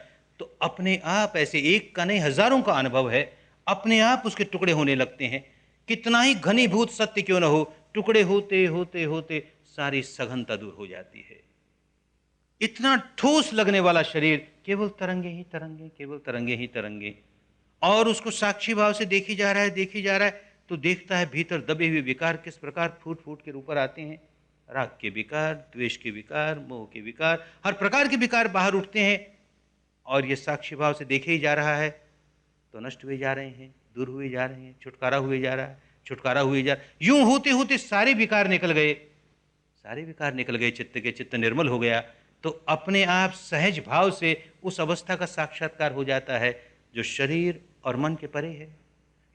तो अपने आप ऐसे एक का नहीं हजारों का अनुभव है, अपने आप उसके टुकड़े होने लगते हैं। कितना ही घनीभूत सत्य क्यों न हो, टुकड़े होते होते होते सारी सघनता दूर हो जाती है। इतना ठोस लगने वाला शरीर केवल तरंगे ही तरंगे, केवल तरंगे ही तरंगे, और उसको साक्षी भाव से देखी जा रहा है, देखी जा रहा है, तो देखता है भीतर दबे हुए विकार किस प्रकार फूट फूट के ऊपर आते हैं। राग के विकार, द्वेष के विकार, मोह के विकार, हर प्रकार के विकार बाहर उठते हैं, और ये साक्षी भाव से देखे ही जा रहा है, तो नष्ट हुए जा रहे हैं, दूर हुए जा रहे हैं, छुटकारा हुए जा रहा है, छुटकारा हुए जा रहा है। यूं होते होते सारे विकार निकल गए, सारे विकार निकल गए, चित्त के चित्त निर्मल हो गया, तो अपने आप सहज भाव से उस अवस्था का साक्षात्कार हो जाता है जो शरीर और मन के परे है।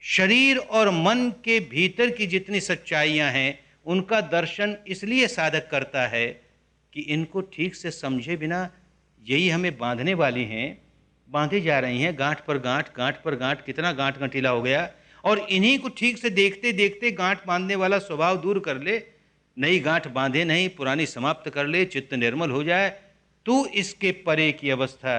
शरीर और मन के भीतर की जितनी सच्चाइयां हैं, उनका दर्शन इसलिए साधक करता है कि इनको ठीक से समझे बिना यही हमें बांधने वाली हैं, बांधी जा रही हैं, गांठ पर गांठ, गांठ पर गांठ, कितना गांठ गंठीला हो गया, और इन्हीं को ठीक से देखते देखते गांठ बांधने वाला स्वभाव दूर कर ले, नई गांठ बांधे नहीं, पुरानी समाप्त कर ले, चित्त निर्मल हो जाए, तो इसके परे की अवस्था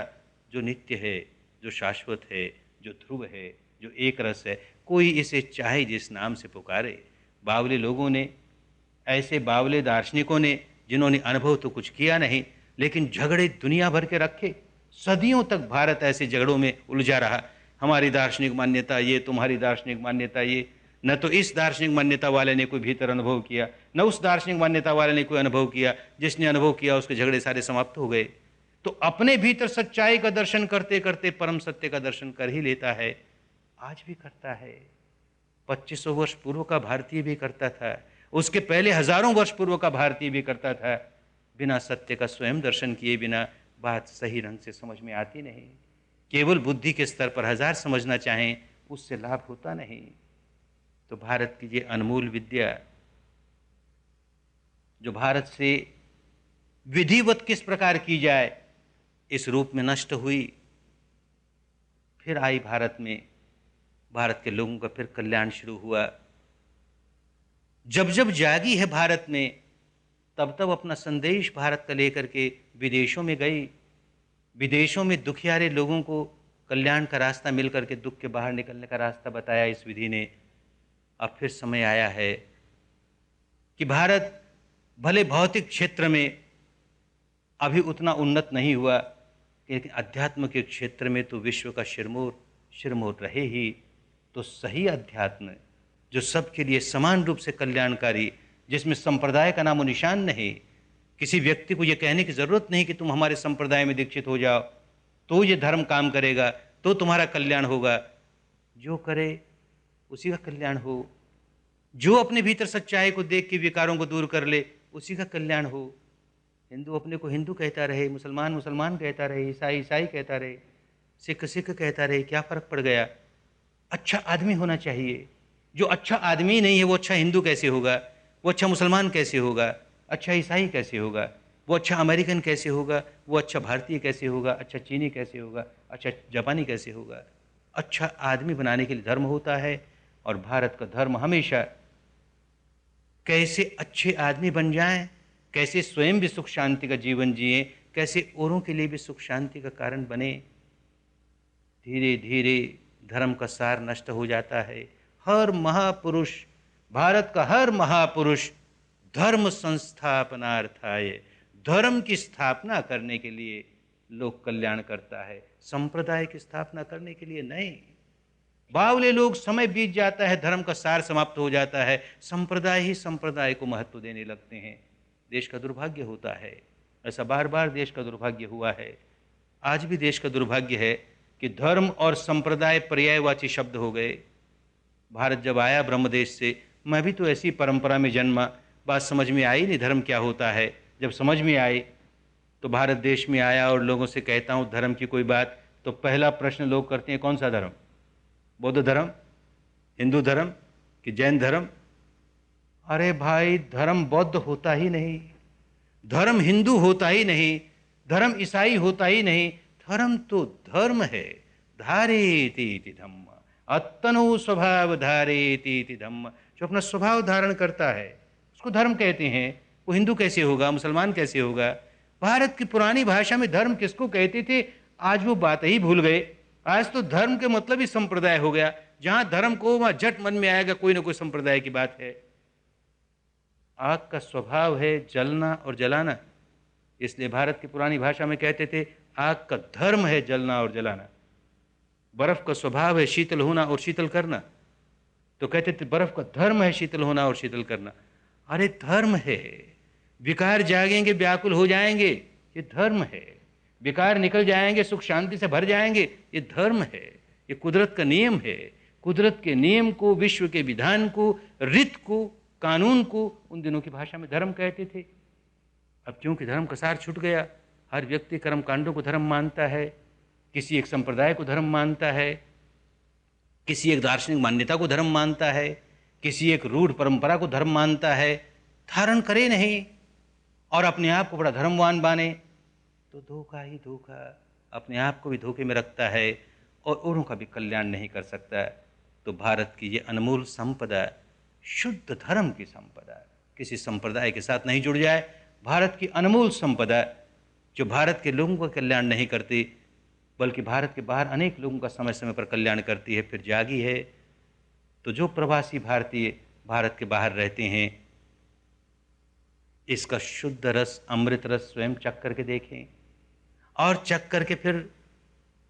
जो नित्य है, जो शाश्वत है, जो ध्रुव है, जो एक रस है, कोई इसे चाहे जिस नाम से पुकारे। बावले लोगों ने, ऐसे बावले दार्शनिकों ने, जिन्होंने अनुभव तो कुछ किया नहीं, लेकिन झगड़े दुनिया भर के रखे। सदियों तक भारत ऐसे झगड़ों में उलझा रहा, हमारी दार्शनिक मान्यता ये, तुम्हारी दार्शनिक मान्यता ये। न तो इस दार्शनिक मान्यता वाले ने कोई भीतर अनुभव किया, न उस दार्शनिक मान्यता वाले ने कोई अनुभव किया। जिसने अनुभव किया उसके झगड़े सारे समाप्त हो गए। तो अपने भीतर सच्चाई का दर्शन करते करते परम सत्य का दर्शन कर ही लेता है। आज भी करता है। 2500 वर्ष पूर्व का भारतीय भी करता था, उसके पहले हजारों वर्ष पूर्व का भारतीय भी करता था। बिना सत्य का स्वयं दर्शन किए बिना बात सही ढंग से समझ में आती नहीं। केवल बुद्धि के स्तर पर हजार समझना चाहें, उससे लाभ होता नहीं। तो भारत की ये अनमोल विद्या, जो भारत से विधिवत किस प्रकार की जाए इस रूप में नष्ट हुई, फिर आई भारत में, भारत के लोगों का फिर कल्याण शुरू हुआ। जब जब जागी है भारत में, तब तब अपना संदेश भारत का लेकर के विदेशों में गई। विदेशों में दुखियारे लोगों को कल्याण का रास्ता मिल करके दुख के बाहर निकलने का रास्ता बताया इस विधि ने। अब फिर समय आया है कि भारत भले भौतिक क्षेत्र में अभी उतना उन्नत नहीं हुआ, लेकिन अध्यात्म के क्षेत्र में तो विश्व का शिरमोर रहे ही। तो सही अध्यात्म जो सबके लिए समान रूप से कल्याणकारी, जिसमें संप्रदाय का नामो निशान नहीं, किसी व्यक्ति को यह कहने की जरूरत नहीं कि तुम हमारे संप्रदाय में दीक्षित हो जाओ तो ये धर्म काम करेगा, तो तुम्हारा कल्याण होगा। जो करे उसी का कल्याण हो, जो अपने भीतर सच्चाई को देख के विकारों को दूर कर ले उसी का कल्याण हो। हिंदू अपने को हिंदू कहता रहे, मुसलमान मुसलमान कहता रहे, ईसाई ईसाई कहता रहे, सिख सिख कहता रहे, क्या फर्क पड़ गया? अच्छा आदमी होना चाहिए। जो अच्छा आदमी नहीं है वो अच्छा हिंदू कैसे होगा? वो अच्छा मुसलमान कैसे होगा? अच्छा ईसाई कैसे होगा? वो अच्छा अमेरिकन कैसे होगा? वो अच्छा भारतीय कैसे होगा? अच्छा चीनी कैसे होगा? अच्छा जापानी कैसे होगा? अच्छा आदमी बनाने के लिए धर्म होता है, और भारत का धर्म हमेशा कैसे अच्छे आदमी बन जाएं, कैसे स्वयं भी सुख शांति का जीवन जिए, कैसे औरों के लिए भी सुख शांति का कारण बने। धीरे धीरे धर्म का सार नष्ट हो जाता है। हर महापुरुष, भारत का हर महापुरुष धर्म संस्थापनार्थाय, धर्म की स्थापना करने के लिए लोक कल्याण करता है, संप्रदाय की स्थापना करने के लिए नहीं। बावले लोग, समय बीत जाता है, धर्म का सार समाप्त हो जाता है, संप्रदाय ही संप्रदाय को महत्व देने लगते हैं। देश का दुर्भाग्य होता है, ऐसा बार बार देश का दुर्भाग्य हुआ है। आज भी देश का दुर्भाग्य है कि धर्म और संप्रदाय पर्यायवाची शब्द हो गए। भारत जब आया ब्रह्मदेश से, मैं भी तो ऐसी परंपरा में जन्मा, बात समझ में आई नहीं धर्म क्या होता है। जब समझ में आई तो भारत देश में आया और लोगों से कहता हूँ धर्म की कोई बात, तो पहला प्रश्न लोग करते हैं, कौन सा धर्म? बौद्ध धर्म, हिंदू धर्म कि जैन धर्म? अरे भाई, धर्म बौद्ध होता ही नहीं, धर्म हिंदू होता ही नहीं, धर्म ईसाई होता ही नहीं। धर्म तो धर्म है, धारेति इति धम्म, अत्तनो स्वभाव धारेति इति धम्म। जो अपना स्वभाव धारण करता है उसको धर्म कहते हैं। वो हिंदू कैसे होगा, मुसलमान कैसे होगा? भारत की पुरानी भाषा में धर्म किसको कहते थे, आज वो बात ही भूल गए। आज तो धर्म के मतलब ही संप्रदाय हो गया। जहां धर्म को वहां झट मन में आएगा कोई ना कोई संप्रदाय की बात है। आग का स्वभाव है जलना और जलाना, इसलिए भारत की पुरानी भाषा में कहते थे आग का धर्म है जलना और जलाना। बर्फ का स्वभाव है शीतल होना और शीतल करना, तो कहते थे बर्फ का धर्म है शीतल होना और शीतल करना। अरे धर्म है, विकार जागेंगे व्याकुल हो जाएंगे, ये धर्म है। विकार निकल जाएंगे सुख शांति से भर जाएंगे, ये धर्म है। ये कुदरत का नियम है। कुदरत के नियम को, विश्व के विधान को, रीत को, कानून को उन दिनों की भाषा में धर्म कहते थे। अब क्योंकि धर्म का सार छूट गया, हर व्यक्ति कर्म कांडों को धर्म मानता है, किसी एक संप्रदाय को धर्म मानता है, किसी एक दार्शनिक मान्यता को धर्म मानता है, किसी एक रूढ़ परंपरा को धर्म मानता है। धारण करे नहीं और अपने आप को बड़ा धर्मवान बाने तो धोखा ही धोखा, अपने आप को भी धोखे में रखता है और औरों का भी कल्याण नहीं कर सकता। तो भारत की ये अनमोल संपदा, शुद्ध धर्म की संपदा, किसी संप्रदाय के साथ नहीं जुड़ जाए। भारत की अनमोल संपदा जो भारत के लोगों का कल्याण नहीं करती बल्कि भारत के बाहर अनेक लोगों का समय समय पर कल्याण करती है, फिर जागी है। तो जो प्रवासी भारतीय भारत के बाहर रहते हैं, इसका शुद्ध रस, अमृत रस स्वयं चख करके देखें और चख करके फिर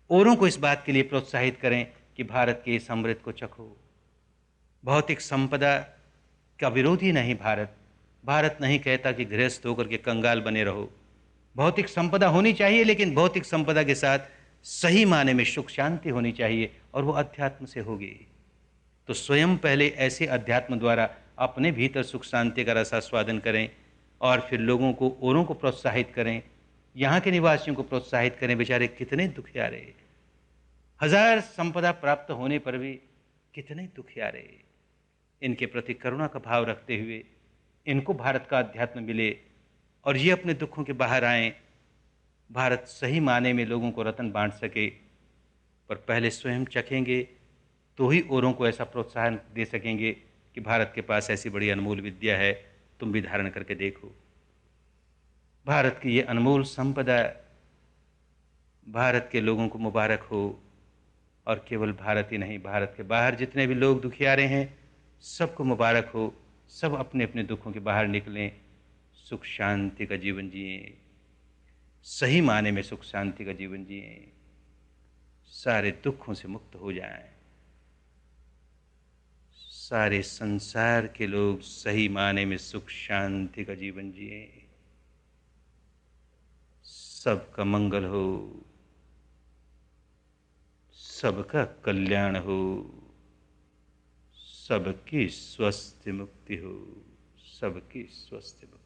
औरों को इस बात के लिए प्रोत्साहित करें कि भारत के इस अमृत को चखो। भौतिक संपदा का विरोधी नहीं भारत। भारत नहीं कहता कि गृहस्थ होकर के कंगाल बने रहो। भौतिक संपदा होनी चाहिए, लेकिन भौतिक संपदा के साथ सही माने में सुख शांति होनी चाहिए और वो अध्यात्म से होगी। तो स्वयं पहले ऐसे अध्यात्म द्वारा अपने भीतर सुख शांति का रसास्वादन करें और फिर लोगों को, औरों को प्रोत्साहित करें। यहाँ के निवासियों को प्रोत्साहित करें। बेचारे कितने दुखियारे, हजार संपदा प्राप्त होने पर भी कितने दुखियारे। इनके प्रति करुणा का भाव रखते हुए इनको भारत का अध्यात्म मिले और ये अपने दुखों के बाहर आएं। भारत सही माने में लोगों को रत्न बांट सके, पर पहले स्वयं चखेंगे तो ही औरों को ऐसा प्रोत्साहन दे सकेंगे कि भारत के पास ऐसी बड़ी अनमोल विद्या है, तुम भी धारण करके देखो। भारत की ये अनमोल संपदा भारत के लोगों को मुबारक हो। और केवल भारत ही नहीं, भारत के बाहर जितने भी लोग दुखियारे हैं सबको मुबारक हो। सब अपने अपने दुखों के बाहर निकलें, सुख शांति का जीवन जिएं, सही माने में सुख शांति का जीवन जिएं, सारे दुखों से मुक्त हो जाएं। सारे संसार के लोग सही माने में सुख शांति का जीवन जिएं। सबका मंगल हो, सबका कल्याण हो, सबकी स्वस्थ मुक्ति हो, सबकी स्वस्थ मुक्ति।